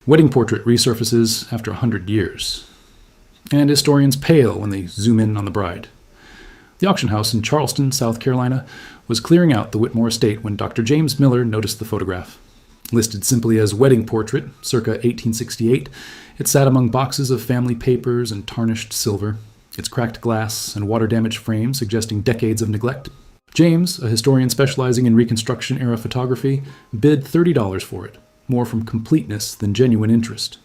Wedding portrait resurfaces after 100 years. And historians pale when they zoom in on the bride. The auction house in Charleston, South Carolina, was clearing out the Whitmore estate when Dr. James Miller noticed the photograph. Listed simply as wedding portrait, circa 1868, it sat among boxes of family papers and tarnished silver, its cracked glass and water-damaged frame suggesting decades of neglect. James, a historian specializing in Reconstruction-era photography, bid $30 for it, more from completeness than genuine interest.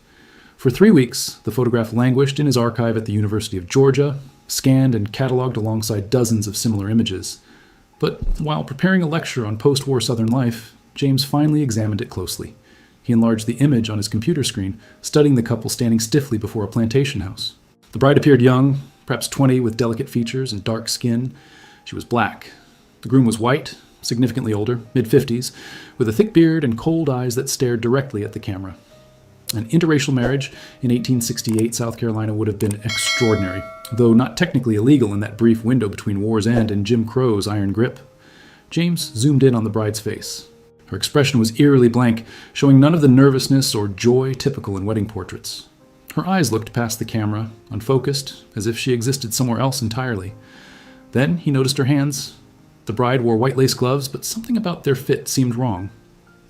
For 3 weeks, the photograph languished in his archive at the University of Georgia, scanned and cataloged alongside dozens of similar images. But while preparing a lecture on post-war Southern life, James finally examined it closely. He enlarged the image on his computer screen, studying the couple standing stiffly before a plantation house. The bride appeared young, perhaps 20, with delicate features and dark skin. She was black. The groom was white, significantly older, mid-50s, with a thick beard and cold eyes that stared directly at the camera. An interracial marriage in 1868 South Carolina would have been extraordinary, though not technically illegal in that brief window between war's end and Jim Crow's iron grip. James zoomed in on the bride's face. Her expression was eerily blank, showing none of the nervousness or joy typical in wedding portraits. Her eyes looked past the camera, unfocused, as if she existed somewhere else entirely. Then he noticed her hands. The bride wore white lace gloves, but something about their fit seemed wrong.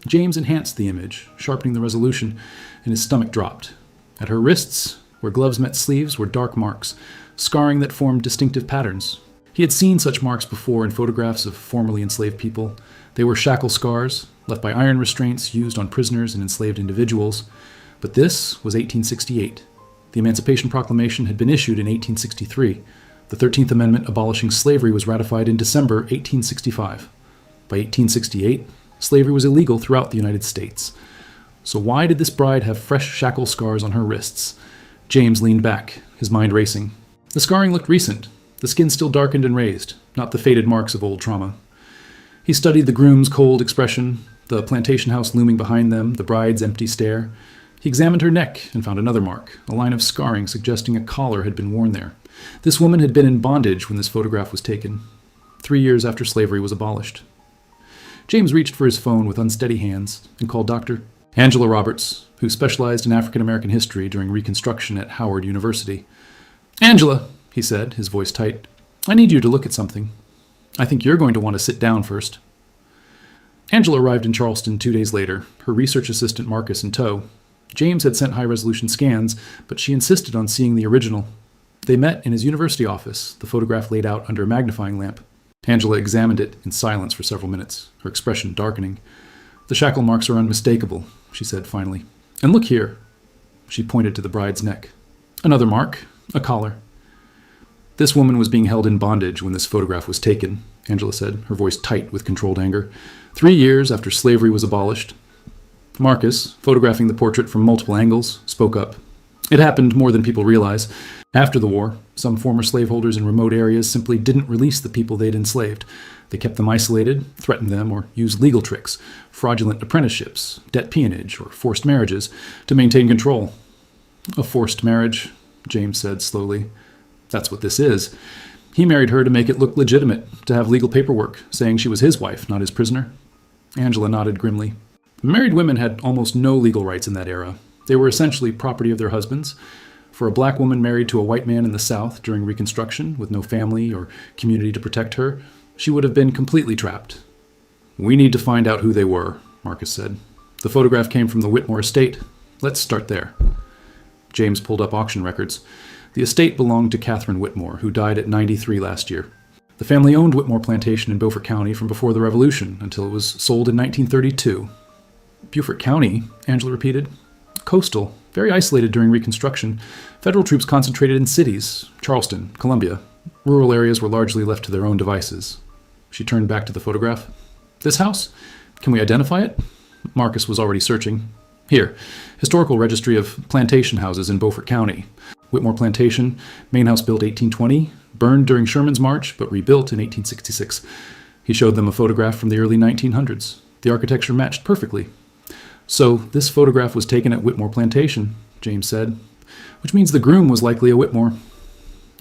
James enhanced the image, sharpening the resolution, and his stomach dropped. At her wrists, where gloves met sleeves, were dark marks, scarring that formed distinctive patterns. He had seen such marks before in photographs of formerly enslaved people. They were shackle scars, left by iron restraints used on prisoners and enslaved individuals. But this was 1868. The Emancipation Proclamation had been issued in 1863. The 13th Amendment abolishing slavery was ratified in December 1865. By 1868, slavery was illegal throughout the United States. So why did this bride have fresh shackle scars on her wrists? James leaned back, his mind racing. The scarring looked recent, the skin still darkened and raised, not the faded marks of old trauma. He studied the groom's cold expression, the plantation house looming behind them, the bride's empty stare. He examined her neck and found another mark, a line of scarring suggesting a collar had been worn there. This woman had been in bondage when this photograph was taken, 3 years after slavery was abolished. James reached for his phone with unsteady hands and called Dr. Angela Roberts, who specialized in African American history during Reconstruction at Howard University. "Angela," he said, his voice tight, "I need you to look at something. I think you're going to want to sit down first." Angela arrived in Charleston 2 days later, her research assistant Marcus in tow. James had sent high-resolution scans, but she insisted on seeing the original. They met in his university office, the photograph laid out under a magnifying lamp. Angela examined it in silence for several minutes, her expression darkening. "The shackle marks are unmistakable," she said finally. "And look here." She pointed to the bride's neck. "Another mark, a collar." "This woman was being held in bondage when this photograph was taken," Angela said, her voice tight with controlled anger. 3 years after slavery was abolished. Marcus, photographing the portrait from multiple angles, spoke up. "It happened more than people realize. After the war, some former slaveholders in remote areas simply didn't release the people they'd enslaved. They kept them isolated, threatened them, or used legal tricks, fraudulent apprenticeships, debt peonage, or forced marriages to maintain control." "A forced marriage," James said slowly. "That's what this is. He married her to make it look legitimate, to have legal paperwork, saying she was his wife, not his prisoner." Angela nodded grimly. Married women had almost no legal rights in that era. They were essentially property of their husbands. For a black woman married to a white man in the South during Reconstruction, with no family or community to protect her, she would have been completely trapped. "We need to find out who they were," Marcus said. "The photograph came from the Whitmore estate. Let's start there." James pulled up auction records. The estate belonged to Catherine Whitmore, who died at 93 last year. The family owned Whitmore Plantation in Beaufort County from before the Revolution until it was sold in 1932. "Beaufort County," Angela repeated. "Coastal, very isolated during Reconstruction. Federal troops concentrated in cities, Charleston, Columbia. Rural areas were largely left to their own devices." She turned back to the photograph. "This house? Can we identify it?" Marcus was already searching. "Here, Historical Registry of Plantation Houses in Beaufort County. Whitmore Plantation, main house built 1820, burned during Sherman's March, but rebuilt in 1866. He showed them a photograph from the early 1900s. The architecture matched perfectly. "So this photograph was taken at Whitmore Plantation," James said, "which means the groom was likely a Whitmore."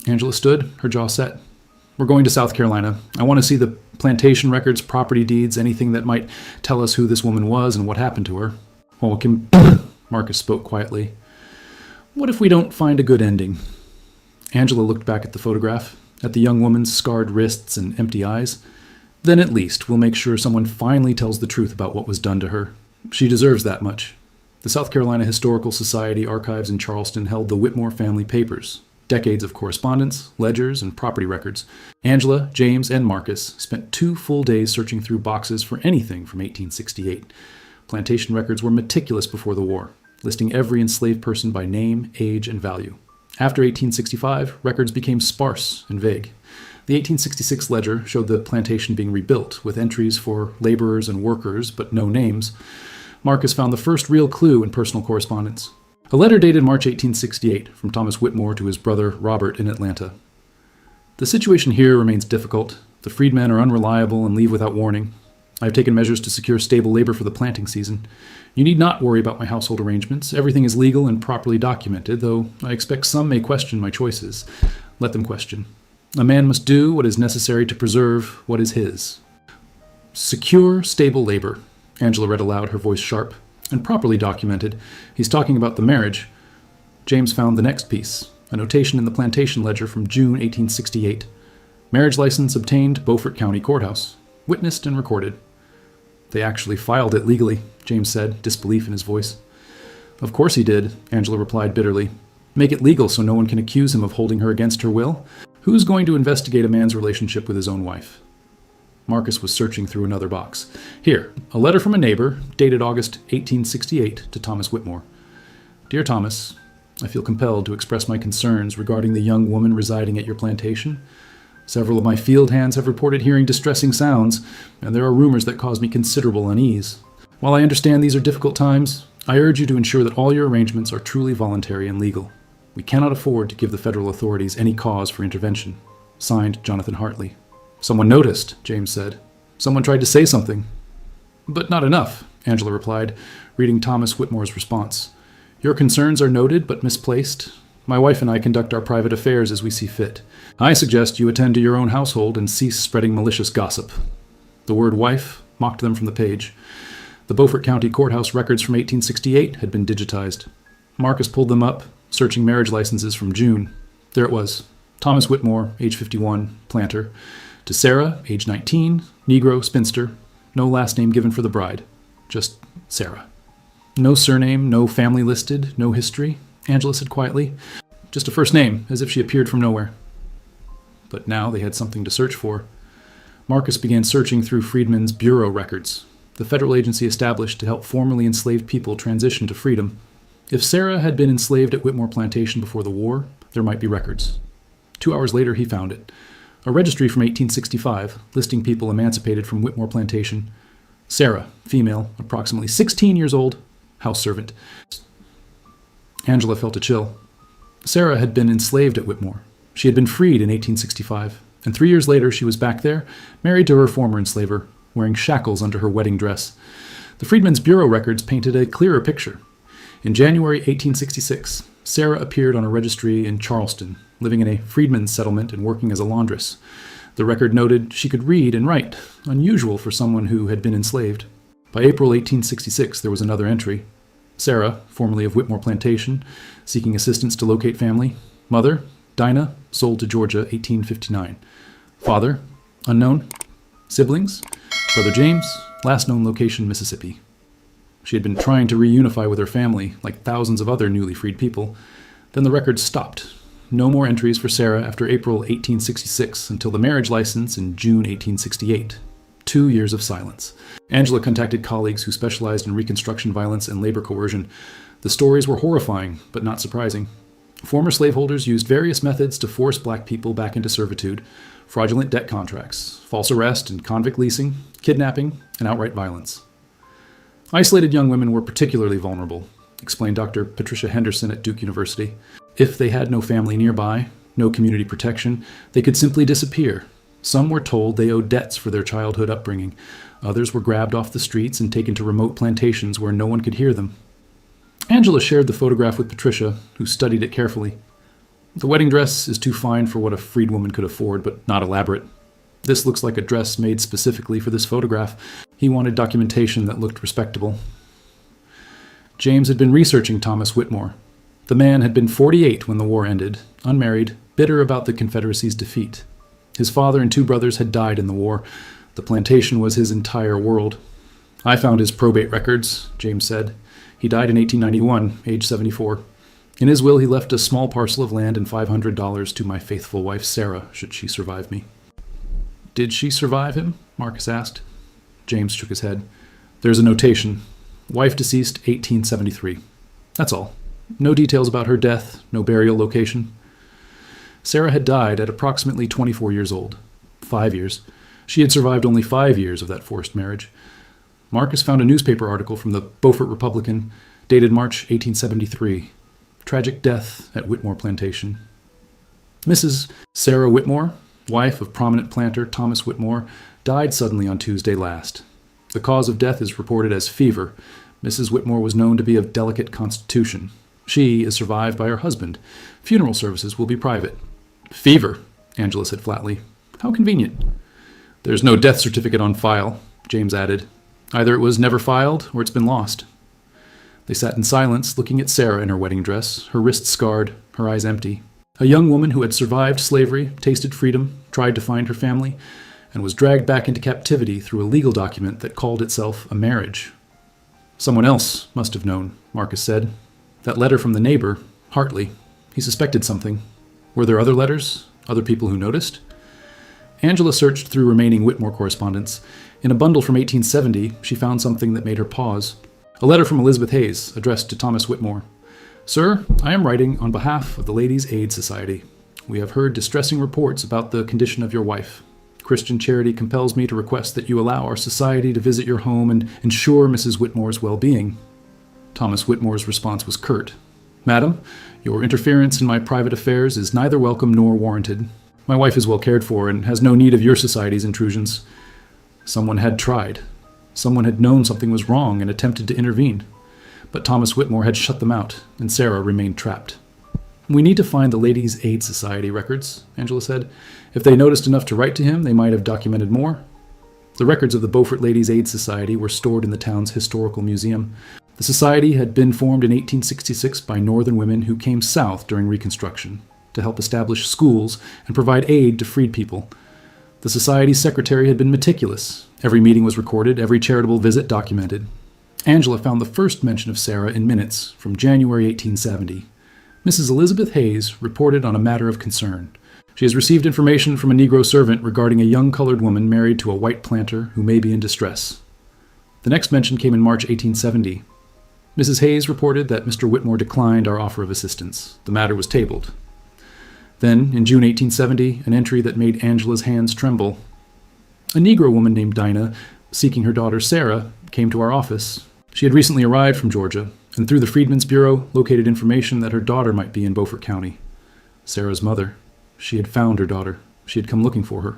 Angela stood, her jaw set. "We're going to South Carolina. I want to see the plantation records, property deeds, anything that might tell us who this woman was and what happened to her." "Well, Marcus spoke quietly. What if we don't find a good ending? Angela looked back at the photograph, at the young woman's scarred wrists and empty eyes. Then at least we'll make sure someone finally tells the truth about what was done to her. She deserves that much. The South Carolina Historical Society archives in Charleston held the Whitmore family papers, decades of correspondence, ledgers, and property records. Angela, James, and Marcus spent 2 full days searching through boxes for anything from 1868. Plantation records were meticulous before the war, listing every enslaved person by name, age, and value. After 1865, records became sparse and vague. The 1866 ledger showed the plantation being rebuilt, with entries for laborers and workers, but no names. Marcus found the first real clue in personal correspondence. A letter dated March 1868 from Thomas Whitmore to his brother Robert in Atlanta. The situation here remains difficult. The freedmen are unreliable and leave without warning. I have taken measures to secure stable labor for the planting season. You need not worry about my household arrangements. Everything is legal and properly documented, though I expect some may question my choices. Let them question. A man must do what is necessary to preserve what is his. Secure stable labor, Angela read aloud, her voice sharp. And properly documented. He's talking about the marriage. James found the next piece, a notation in the plantation ledger from June 1868. Marriage license obtained, Beaufort County Courthouse. Witnessed and recorded. They actually filed it legally, James said, disbelief in his voice. Of course he did, Angela replied bitterly. Make it legal so no one can accuse him of holding her against her will? Who's going to investigate a man's relationship with his own wife? Marcus was searching through another box. Here, a letter from a neighbor, dated August 1868, to Thomas Whitmore. Dear Thomas, I feel compelled to express my concerns regarding the young woman residing at your plantation. Several of my field hands have reported hearing distressing sounds, and there are rumors that cause me considerable unease. While I understand these are difficult times, I urge you to ensure that all your arrangements are truly voluntary and legal. We cannot afford to give the federal authorities any cause for intervention. Signed, Jonathan Hartley. Someone noticed, James said. Someone tried to say something. But not enough, Angela replied, reading Thomas Whitmore's response. Your concerns are noted but misplaced. My wife and I conduct our private affairs as we see fit. I suggest you attend to your own household and cease spreading malicious gossip. The word wife mocked them from the page. The Beaufort County Courthouse records from 1868 had been digitized. Marcus pulled them up, searching marriage licenses from June. There it was. Thomas Whitmore, age 51, planter. To Sarah, age 19, Negro, spinster. No last name given for the bride. Just Sarah. No surname, no family listed, no history, Angela said quietly. Just a first name, as if she appeared from nowhere. But now they had something to search for. Marcus began searching through Freedmen's Bureau records, the federal agency established to help formerly enslaved people transition to freedom. If Sarah had been enslaved at Whitmore Plantation before the war, there might be records. 2 hours later, he found it. A registry from 1865, listing people emancipated from Whitmore Plantation. Sarah, female, approximately 16 years old, house servant. Angela felt a chill. Sarah had been enslaved at Whitmore. She had been freed in 1865, and 3 years later she was back there, married to her former enslaver, wearing shackles under her wedding dress. The Freedmen's Bureau records painted a clearer picture. In January 1866, Sarah appeared on a registry in Charleston, living in a freedmen's settlement and working as a laundress. The record noted she could read and write, unusual for someone who had been enslaved. By April 1866, there was another entry. Sarah, formerly of Whitmore Plantation, seeking assistance to locate family. Mother, Dina, sold to Georgia, 1859. Father, unknown. Siblings, Brother James, last known location, Mississippi. She had been trying to reunify with her family, like thousands of other newly freed people. Then the record stopped. No more entries for Sarah after April 1866 until the marriage license in June 1868. 2 years of silence. Angela contacted colleagues who specialized in Reconstruction violence and labor coercion. The stories were horrifying, but not surprising. Former slaveholders used various methods to force black people back into servitude: fraudulent debt contracts, false arrest and convict leasing, kidnapping, and outright violence. Isolated young women were particularly vulnerable, explained Dr. Patricia Henderson at Duke University. If they had no family nearby, no community protection, they could simply disappear. Some were told they owed debts for their childhood upbringing. Others were grabbed off the streets and taken to remote plantations where no one could hear them. Angela shared the photograph with Patricia, who studied it carefully. The wedding dress is too fine for what a freed woman could afford, but not elaborate. This looks like a dress made specifically for this photograph. He wanted documentation that looked respectable. James had been researching Thomas Whitmore. The man had been 48 when the war ended, unmarried, bitter about the Confederacy's defeat. His father and 2 brothers had died in the war. The plantation was his entire world. "I found his probate records," James said. "He died in 1891, age 74. In his will, he left a small parcel of land and $500 to my faithful wife, Sarah, should she survive me." "Did she survive him?" Marcus asked. James shook his head. "There's a notation. Wife deceased 1873. That's all. No details about her death, no burial location." Sarah had died at approximately 24 years old. 5 years. She had survived only 5 years of that forced marriage. Marcus found a newspaper article from the Beaufort Republican, dated March 1873. Tragic death at Whitmore Plantation. Mrs. Sarah Whitmore, wife of prominent planter Thomas Whitmore, died suddenly on Tuesday last. The cause of death is reported as fever. Mrs. Whitmore was known to be of delicate constitution. She is survived by her husband. Funeral services will be private. "Fever," Angela said flatly. "How convenient." "There's no death certificate on file," James added. "Either it was never filed or it's been lost." They sat in silence, looking at Sarah in her wedding dress, her wrists scarred, her eyes empty. A young woman who had survived slavery, tasted freedom, tried to find her family, and was dragged back into captivity through a legal document that called itself a marriage. "Someone else must have known," Marcus said. "That letter from the neighbor, Hartley. He suspected something. Were there other letters? Other people who noticed?" Angela searched through remaining Whitmore correspondence. In a bundle from 1870, she found something that made her pause. A letter from Elizabeth Hayes, addressed to Thomas Whitmore. "Sir, I am writing on behalf of the Ladies' Aid Society. We have heard distressing reports about the condition of your wife. Christian charity compels me to request that you allow our society to visit your home and ensure Mrs. Whitmore's well-being." Thomas Whitmore's response was curt. "Madam, your interference in my private affairs is neither welcome nor warranted. My wife is well cared for and has no need of your society's intrusions." Someone had tried. Someone had known something was wrong and attempted to intervene. But Thomas Whitmore had shut them out, and Sarah remained trapped. "We need to find the Ladies' Aid Society records," Angela said. "If they noticed enough to write to him, they might have documented more." The records of the Beaufort Ladies' Aid Society were stored in the town's historical museum. The society had been formed in 1866 by Northern women who came south during Reconstruction to help establish schools and provide aid to freed people. The society's secretary had been meticulous. Every meeting was recorded, every charitable visit documented. Angela found the first mention of Sarah in minutes from January 1870. Mrs. Elizabeth Hayes reported on a matter of concern. She has received information from a Negro servant regarding a young colored woman married to a white planter who may be in distress. The next mention came in March 1870. Mrs. Hayes reported that Mr. Whitmore declined our offer of assistance. The matter was tabled. Then, in June 1870, an entry that made Angela's hands tremble. A Negro woman named Dina, seeking her daughter Sarah, came to our office. She had recently arrived from Georgia, and through the Freedmen's Bureau, located information that her daughter might be in Beaufort County. Sarah's mother. She had found her daughter. She had come looking for her.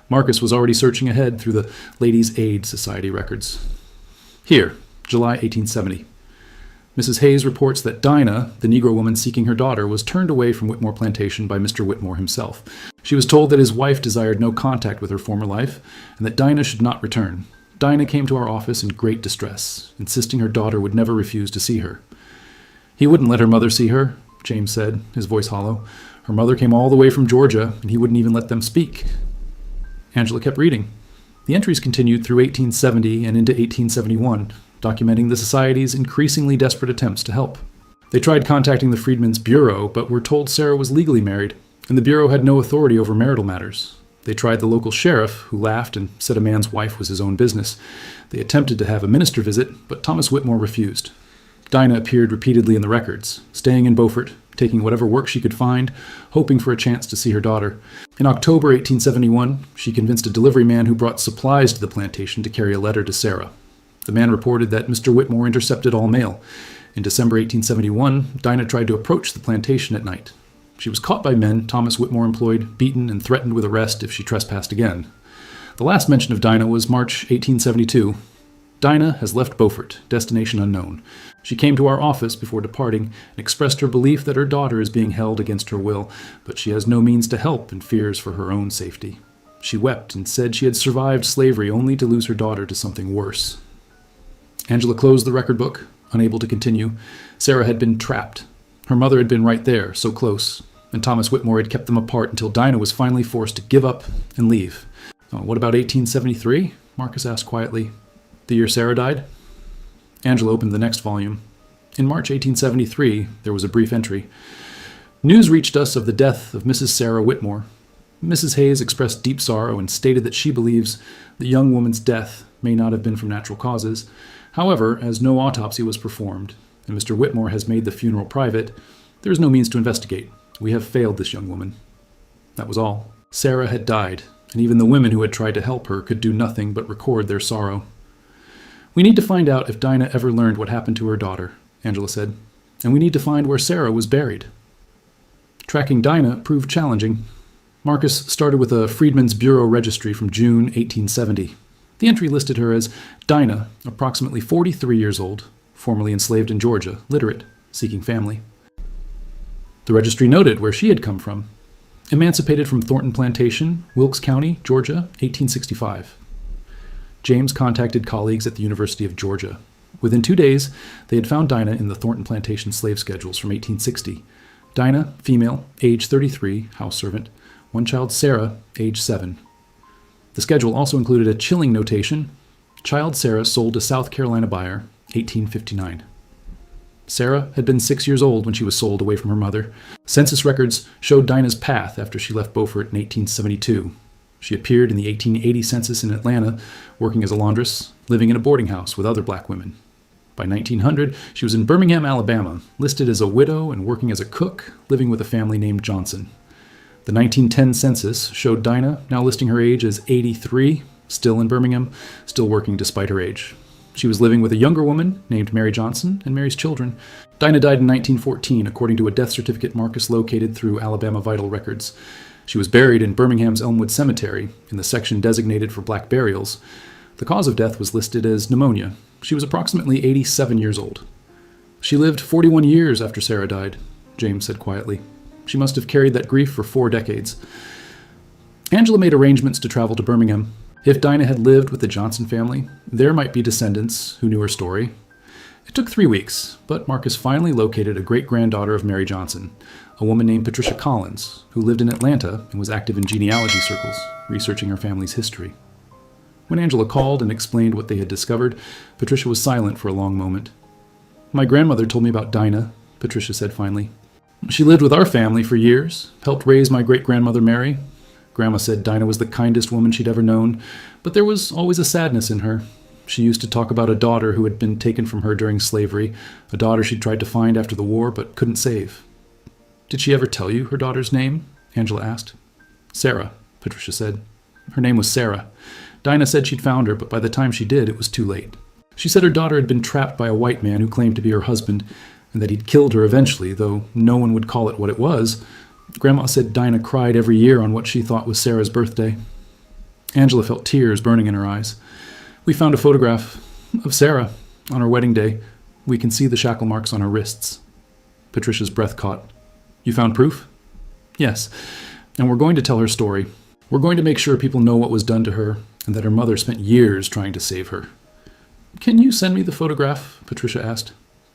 Marcus was already searching ahead through the Ladies' Aid Society records. Here, July 1870. Mrs. Hayes reports that Dina, the Negro woman seeking her daughter, was turned away from Whitmore Plantation by Mr. Whitmore himself. She was told that his wife desired no contact with her former life, and that Dina should not return. Dina came to our office in great distress, insisting her daughter would never refuse to see her. "He wouldn't let her mother see her," James said, his voice hollow. "Her mother came all the way from Georgia, and he wouldn't even let them speak." Angela kept reading. The entries continued through 1870 and into 1871, documenting the Society's increasingly desperate attempts to help. They tried contacting the Freedmen's Bureau, but were told Sarah was legally married, and the Bureau had no authority over marital matters. They tried the local sheriff, who laughed and said a man's wife was his own business. They attempted to have a minister visit, but Thomas Whitmore refused. Dina appeared repeatedly in the records, staying in Beaufort, taking whatever work she could find, hoping for a chance to see her daughter. In October 1871, she convinced a delivery man who brought supplies to the plantation to carry a letter to Sarah. The man reported that Mr. Whitmore intercepted all mail. In December 1871, Dina tried to approach the plantation at night. She was caught by men Thomas Whitmore employed, beaten, and threatened with arrest if she trespassed again. The last mention of Dina was March 1872. Dina has left Beaufort, destination unknown. She came to our office before departing and expressed her belief that her daughter is being held against her will, but she has no means to help and fears for her own safety. She wept and said she had survived slavery only to lose her daughter to something worse. Angela closed the record book, Unable to continue, Sarah had been trapped. Her mother had been right there, so close, and Thomas Whitmore had kept them apart until Dinah was finally forced to give up and leave. Oh, what about 1873? Marcus asked quietly. The year Sarah died? Angela opened the next volume. In March 1873, there was a brief entry. News reached us of the death of Mrs. Sarah Whitmore. Mrs. Hayes expressed deep sorrow and stated that she believes the young woman's death may not have been from natural causes. However, as no autopsy was performed, and Mr. Whitmore has made the funeral private, there is no means to investigate. We have failed this young woman. That was all. Sarah had died, and even the women who had tried to help her could do nothing but record their sorrow. We need to find out if Dinah ever learned what happened to her daughter, Angela said, and we need to find where Sarah was buried. Tracking Dinah proved challenging. Marcus started with a Freedmen's Bureau registry from June 1870. The entry listed her as Dinah, approximately 43 years old, formerly enslaved in Georgia, literate, seeking family. The registry noted where she had come from. Emancipated from Thornton Plantation, Wilkes County, Georgia, 1865. James contacted colleagues at the University of Georgia. Within 2 days, they had found Dinah in the Thornton Plantation slave schedules from 1860. Dinah, female, age 33, house servant. One child, Sarah, age 7. The schedule also included a chilling notation. Child Sarah sold to South Carolina buyer, 1859. Sarah had been 6 years old when she was sold away from her mother. Census records showed Dinah's path after she left Beaufort in 1872. She appeared in the 1880 census in Atlanta, working as a laundress, living in a boarding house with other black women. By 1900, she was in Birmingham, Alabama, listed as a widow and working as a cook, living with a family named Johnson. The 1910 census showed Dinah, now listing her age as 83, still in Birmingham, still working despite her age. She was living with a younger woman named Mary Johnson and Mary's children. Dinah died in 1914, according to a death certificate Marcus located through Alabama Vital Records. She was buried in Birmingham's Elmwood Cemetery, in the section designated for black burials. The cause of death was listed as pneumonia. She was approximately 87 years old. She lived 41 years after Sarah died, James said quietly. She must have carried that grief for 4 decades. Angela made arrangements to travel to Birmingham. If Dinah had lived with the Johnson family, there might be descendants who knew her story. It took 3 weeks, but Marcus finally located a great-granddaughter of Mary Johnson, a woman named Patricia Collins, who lived in Atlanta and was active in genealogy circles, researching her family's history. When Angela called and explained what they had discovered, Patricia was silent for a long moment. My grandmother told me about Dinah, Patricia said finally. She lived with our family for years, helped raise my great-grandmother Mary. Grandma said Dinah was the kindest woman she'd ever known, but there was always a sadness in her. She used to talk about a daughter who had been taken from her during slavery, a daughter she'd tried to find after the war but couldn't save. Did she ever tell you her daughter's name? Angela asked. Sarah, Patricia said. Her name was Sarah. Dinah said she'd found her, but by the time she did, it was too late. She said her daughter had been trapped by a white man who claimed to be her husband, and that he'd killed her eventually, though no one would call it what it was. Grandma said Dinah cried every year on what she thought was Sarah's birthday. Angela felt tears burning in her eyes. We found a photograph of Sarah on her wedding day. We can see the shackle marks on her wrists. Patricia's breath caught. You found proof? Yes, and we're going to tell her story. We're going to make sure people know what was done to her and that her mother spent years trying to save her. Can you send me the photograph? Patricia asked.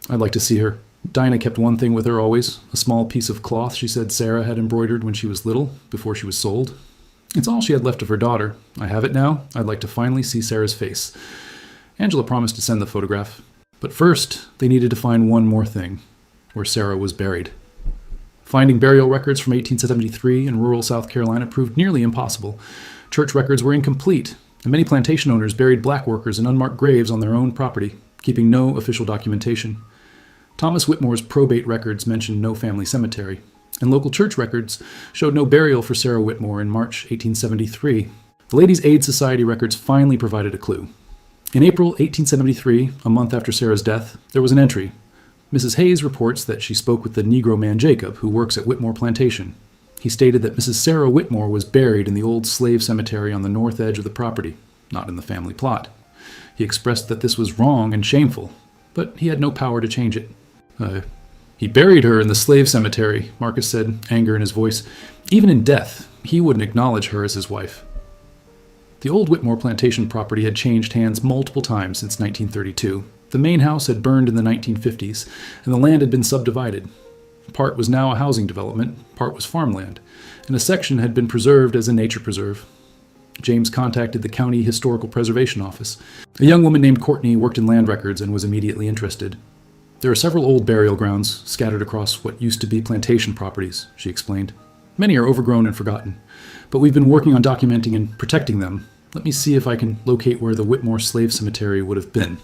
I'd like to see her. Dinah kept one thing with her always, a small piece of cloth she said Sarah had embroidered when she was little, before she was sold. It's all she had left of her daughter. I have it now. I'd like to finally see Sarah's face. Angela promised to send the photograph. But first, they needed to find one more thing, where Sarah was buried. Finding burial records from 1873 in rural South Carolina proved nearly impossible. Church records were incomplete, and many plantation owners buried black workers in unmarked graves on their own property, keeping no official documentation. Thomas Whitmore's probate records mentioned no family cemetery, and local church records showed no burial for Sarah Whitmore in March 1873. The Ladies' Aid Society records finally provided a clue. In April 1873, a month after Sarah's death, there was an entry. Mrs. Hayes reports that she spoke with the Negro man Jacob, who works at Whitmore Plantation. He stated that Mrs. Sarah Whitmore was buried in the old slave cemetery on the north edge of the property, not in the family plot. He expressed that this was wrong and shameful, but he had no power to change it. He buried her in the slave cemetery, Marcus said, anger in his voice. Even in death, he wouldn't acknowledge her as his wife. The old Whitmore Plantation property had changed hands multiple times since 1932. The main house had burned in the 1950s, and the land had been subdivided. Part was now a housing development, part was farmland, and a section had been preserved as a nature preserve. James contacted the County Historical Preservation Office. A young woman named Courtney worked in land records and was immediately interested. There are several old burial grounds scattered across what used to be plantation properties, she explained. Many are overgrown and forgotten, but we've been working on documenting and protecting them. Let me see if I can locate where the Whitmore Slave Cemetery would have been.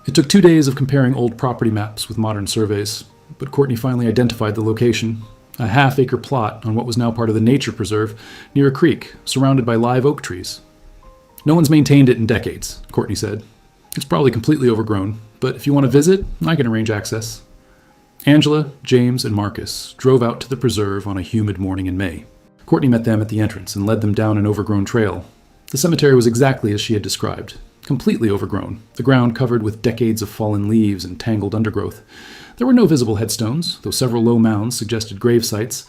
It took 2 days of comparing old property maps with modern surveys, but Courtney finally identified the location, a half-acre plot on what was now part of the nature preserve near a creek surrounded by live oak trees. No one's maintained it in decades, Courtney said. It's probably completely overgrown, but if you want to visit, I can arrange access. Angela, James, and Marcus drove out to the preserve on a humid morning in May. Courtney met them at the entrance and led them down an overgrown trail. The cemetery was exactly as she had described, completely overgrown, the ground covered with decades of fallen leaves and tangled undergrowth. There were no visible headstones, though several low mounds suggested grave sites.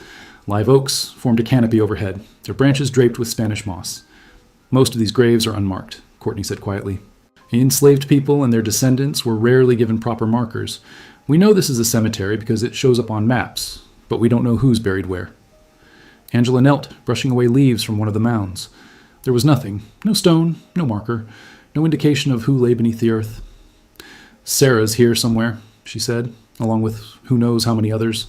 Live oaks formed a canopy overhead, their branches draped with Spanish moss. Most of these graves are unmarked, Courtney said quietly. Enslaved people and their descendants were rarely given proper markers. We know this is a cemetery because it shows up on maps, but we don't know who's buried where. Angela knelt, brushing away leaves from one of the mounds. There was nothing, no stone, no marker, no indication of who lay beneath the earth. Sarah's here somewhere, she said, along with who knows how many others.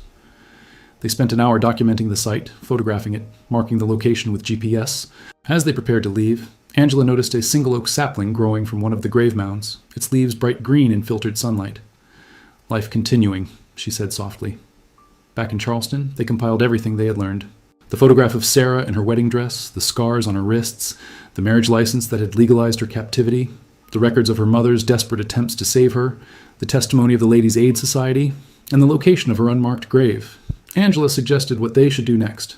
They spent an hour documenting the site, photographing it, marking the location with GPS. As they prepared to leave, Angela noticed a single oak sapling growing from one of the grave mounds, its leaves bright green in filtered sunlight. Life continuing, she said softly. Back in Charleston, they compiled everything they had learned. The photograph of Sarah in her wedding dress, the scars on her wrists, the marriage license that had legalized her captivity, the records of her mother's desperate attempts to save her, the testimony of the Ladies' Aid Society, and the location of her unmarked grave. Angela suggested what they should do next.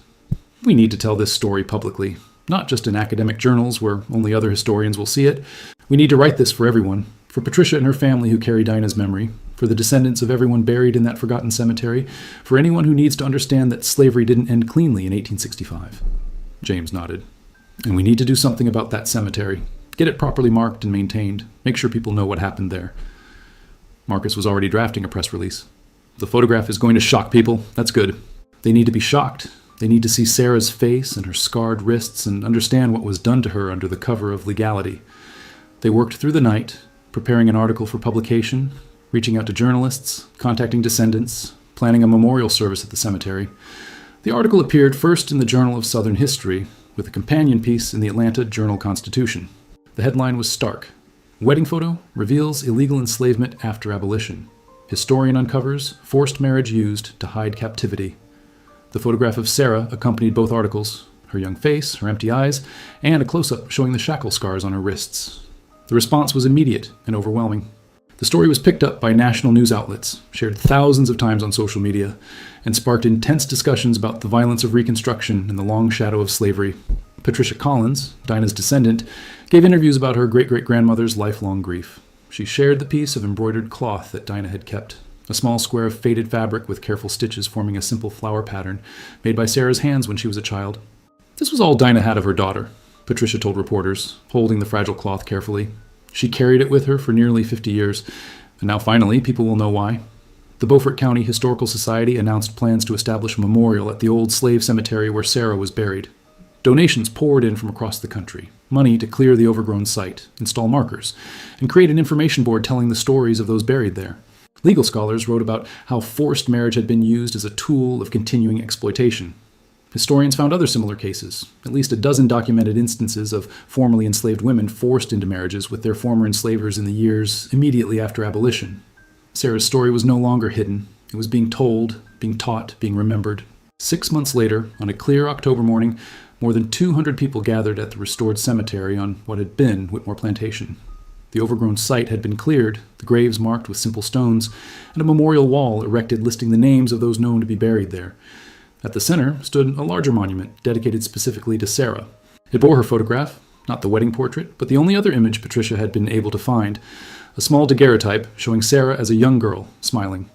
We need to tell this story publicly, not just in academic journals where only other historians will see it. We need to write this for everyone, for Patricia and her family who carry Dina's memory, for the descendants of everyone buried in that forgotten cemetery, for anyone who needs to understand that slavery didn't end cleanly in 1865. James nodded. And we need to do something about that cemetery. Get it properly marked and maintained. Make sure people know what happened there. Marcus was already drafting a press release. The photograph is going to shock people. That's good. They need to be shocked. They need to see Sarah's face and her scarred wrists and understand what was done to her under the cover of legality. They worked through the night, preparing an article for publication, reaching out to journalists, contacting descendants, planning a memorial service at the cemetery. The article appeared first in the Journal of Southern History, with a companion piece in the Atlanta Journal-Constitution. The headline was stark. Wedding photo reveals illegal enslavement after abolition. Historian uncovers forced marriage used to hide captivity. The photograph of Sarah accompanied both articles, her young face, her empty eyes, and a close-up showing the shackle scars on her wrists. The response was immediate and overwhelming. The story was picked up by national news outlets, shared thousands of times on social media, and sparked intense discussions about the violence of Reconstruction and the long shadow of slavery. Patricia Collins, Dina's descendant, gave interviews about her great-great-grandmother's lifelong grief. She shared the piece of embroidered cloth that Dina had kept, a small square of faded fabric with careful stitches forming a simple flower pattern made by Sarah's hands when she was a child. This was all Dina had of her daughter, Patricia told reporters, holding the fragile cloth carefully. She carried it with her for nearly 50 years, and now finally people will know why. The Beaufort County Historical Society announced plans to establish a memorial at the old slave cemetery where Sarah was buried. Donations poured in from across the country, money to clear the overgrown site, install markers, and create an information board telling the stories of those buried there. Legal scholars wrote about how forced marriage had been used as a tool of continuing exploitation. Historians found other similar cases, at least a dozen documented instances of formerly enslaved women forced into marriages with their former enslavers in the years immediately after abolition. Sarah's story was no longer hidden. It was being told, being taught, being remembered. 6 months later, on a clear October morning, more than 200 people gathered at the restored cemetery on what had been Whitmore Plantation. The overgrown site had been cleared, the graves marked with simple stones, and a memorial wall erected listing the names of those known to be buried there. At the center stood a larger monument dedicated specifically to Sarah. It bore her photograph, not the wedding portrait, but the only other image Patricia had been able to find, a small daguerreotype showing Sarah as a young girl, smiling.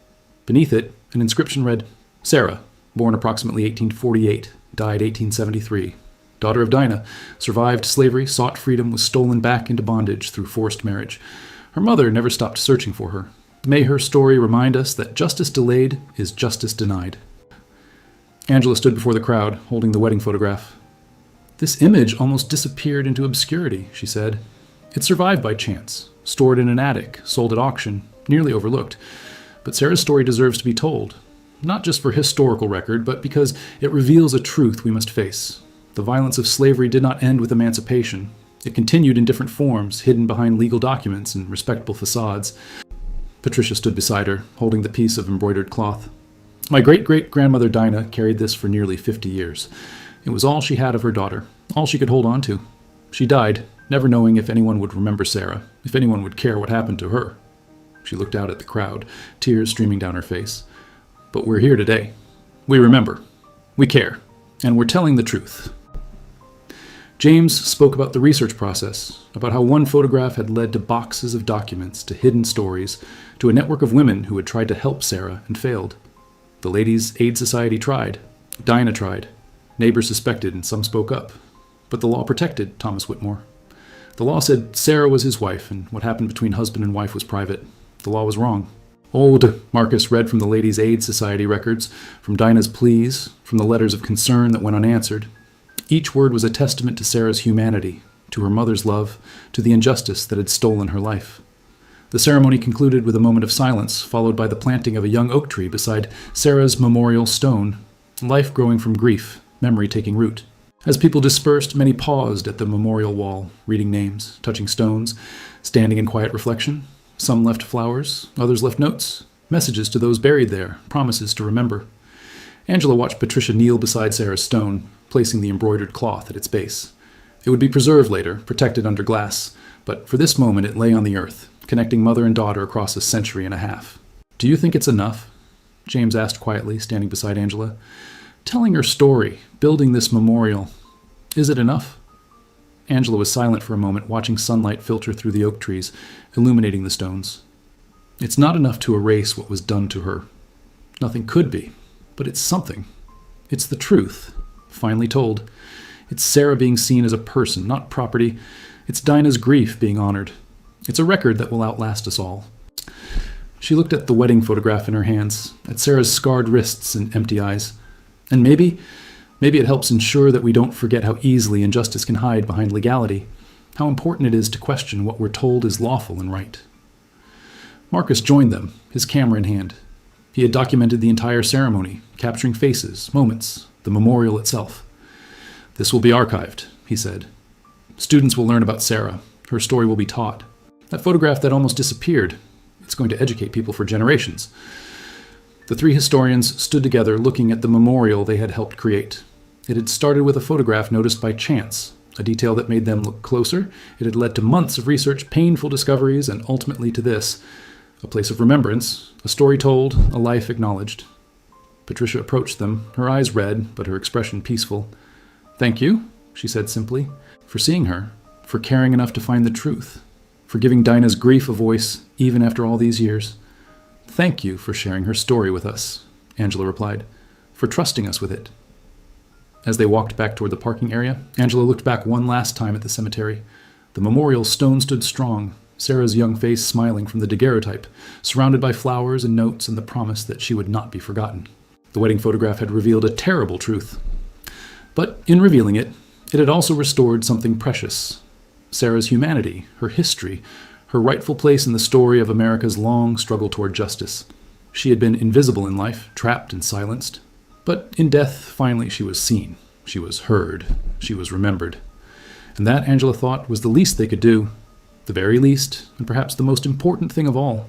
Beneath it, an inscription read, Sarah, born approximately 1848, died 1873. Daughter of Dina, survived slavery, sought freedom, was stolen back into bondage through forced marriage. Her mother never stopped searching for her. May her story remind us that justice delayed is justice denied. Angela stood before the crowd, holding the wedding photograph. This image almost disappeared into obscurity, she said. It survived by chance, stored in an attic, sold at auction, nearly overlooked. But Sarah's story deserves to be told, not just for historical record, but because it reveals a truth we must face. The violence of slavery did not end with emancipation. It continued in different forms, hidden behind legal documents and respectable facades. Patricia stood beside her, holding the piece of embroidered cloth. My great-great-grandmother Dina carried this for nearly 50 years. It was all she had of her daughter, all she could hold on to. She died, never knowing if anyone would remember Sarah, if anyone would care what happened to her. She looked out at the crowd, tears streaming down her face. But we're here today. We remember. We care. And we're telling the truth. James spoke about the research process, about how one photograph had led to boxes of documents, to hidden stories, to a network of women who had tried to help Sarah and failed. The Ladies' Aid Society tried. Dina tried. Neighbors suspected and some spoke up. But the law protected Thomas Whitmore. The law said Sarah was his wife, and what happened between husband and wife was private. The law was wrong. Old Marcus read from the Ladies' Aid Society records, from Dina's pleas, from the letters of concern that went unanswered. Each word was a testament to Sarah's humanity, to her mother's love, to the injustice that had stolen her life. The ceremony concluded with a moment of silence, followed by the planting of a young oak tree beside Sarah's memorial stone, life growing from grief, memory taking root. As people dispersed, many paused at the memorial wall, reading names, touching stones, standing in quiet reflection. Some left flowers, others left notes, messages to those buried there, promises to remember. Angela watched Patricia kneel beside Sarah's stone, placing the embroidered cloth at its base. It would be preserved later, protected under glass, but for this moment it lay on the earth, connecting mother and daughter across a century and a half. Do you think it's enough? James asked quietly, standing beside Angela. Telling her story, building this memorial, is it enough? Angela was silent for a moment, watching sunlight filter through the oak trees, illuminating the stones. It's not enough to erase what was done to her. Nothing could be, but it's something. It's the truth, finally told. It's Sarah being seen as a person, not property. It's Dina's grief being honored. It's a record that will outlast us all. She looked at the wedding photograph in her hands, at Sarah's scarred wrists and empty eyes. And maybe it helps ensure that we don't forget how easily injustice can hide behind legality, how important it is to question what we're told is lawful and right. Marcus joined them, his camera in hand. He had documented the entire ceremony, capturing faces, moments, the memorial itself. This will be archived, he said. Students will learn about Sarah. Her story will be taught. That photograph that almost disappeared, it's going to educate people for generations. The three historians stood together looking at the memorial they had helped create. It had started with a photograph noticed by chance, a detail that made them look closer. It had led to months of research, painful discoveries, and ultimately to this, a place of remembrance, a story told, a life acknowledged. Patricia approached them, her eyes red, but her expression peaceful. Thank you, she said simply, for seeing her, for caring enough to find the truth, for giving Dina's grief a voice even after all these years. Thank you for sharing her story with us, Angela replied, for trusting us with it. As they walked back toward the parking area, Angela looked back one last time at the cemetery. The memorial stone stood strong, Sarah's young face smiling from the daguerreotype, surrounded by flowers and notes and the promise that she would not be forgotten. The wedding photograph had revealed a terrible truth. But in revealing it, it had also restored something precious. Sarah's humanity, her history, her rightful place in the story of America's long struggle toward justice. She had been invisible in life, trapped and silenced. But in death, finally she was seen. She was heard. She was remembered. And that, Angela thought, was the least they could do. The very least, and perhaps the most important thing of all.